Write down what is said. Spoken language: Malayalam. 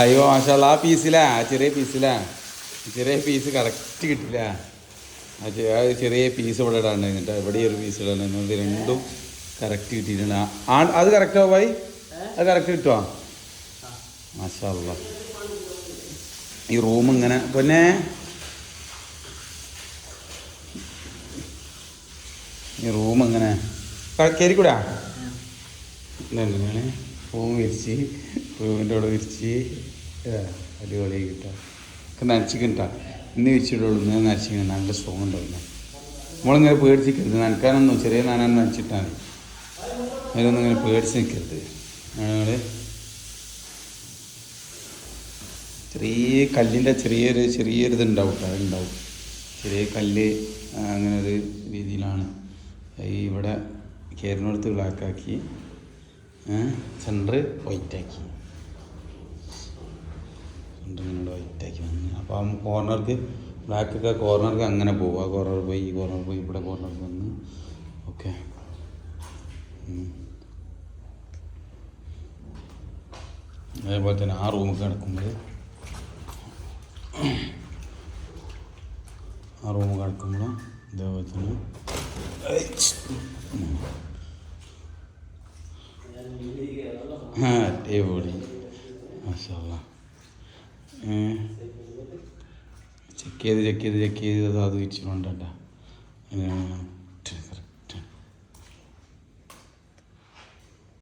അയ്യോ മാഷാള്ള ആ പീസിലാ ചെറിയ പീസിലാ ചെറിയ പീസ് കറക്റ്റ് കിട്ടില്ല. ആ ചെറിയ പീസ് ഇവിടെ ഇടാണ്ടായിരുന്നിട്ട് ഇവിടെ ഒരു പീസ് ഇടാണ്ടായിരുന്നു. രണ്ടും കറക്റ്റ് കിട്ടിയിട്ടുണ്ട്. അത് കറക്റ്റ് ആവും ഭായി, അത് കറക്റ്റ് കിട്ടുമോ? മാഷാള്ള ഈ റൂം ഇങ്ങനെ പിന്നെ ഈ റൂം ഇങ്ങനെ കയറിക്കൂടാ. ഇതെങ്ങനെയാണ് റൂം വിരിച്ച് റൂമിൻ്റെ അവിടെ വിരിച്ച് അടിപൊളി കിട്ടാം. ഒക്കെ നനച്ചിക്കിട്ടാ ഇന്ന് വിരിച്ചിട്ടുള്ളൂ. ഇന്ന് നനച്ചിങ്ങനെ നല്ല സ്ട്രോങ് ഉണ്ടാവില്ല. നമ്മളിങ്ങനെ പേടിച്ചിക്കരുത്. നനക്കാനൊന്നും ചെറിയ നാനാൻ നനച്ചിട്ടാണ്. അതിലൊന്നും ഇങ്ങനെ പേടിച്ച് നിൽക്കരുത്. ഞങ്ങൾ ചെറിയ കല്ലിൻ്റെ ചെറിയൊരു ഇതുണ്ടാവും കേട്ടോ. അതുണ്ടാവും ചെറിയ കല്ല്. അങ്ങനെ ഒരു രീതിയിലാണ് ഇവിടെ കയറിനടുത്ത് ബ്ലാക്കാക്കി സെൻറ്റർ വൈറ്റാക്കി. സെൻറ്റർ ഇങ്ങനെ വൈറ്റാക്കി വന്ന് അപ്പോൾ ആ കോർണർക്ക് ബ്ലാക്കൊക്കെ കോർണർക്ക് അങ്ങനെ പോകും. ആ കോർണർ പോയി ഈ കോർണർ പോയി ഇവിടെ കോർണർക്ക് വന്ന് ഓക്കെ. അതേപോലെ തന്നെ ആ റൂമിൽ കിടക്കുമ്പോൾ ഇതേപോലെ തന്നെ അടിപൊളി മാഷാള്ള. ചെക്ക് ചെയ്ത് അത് വെച്ചിട്ടുണ്ടോ.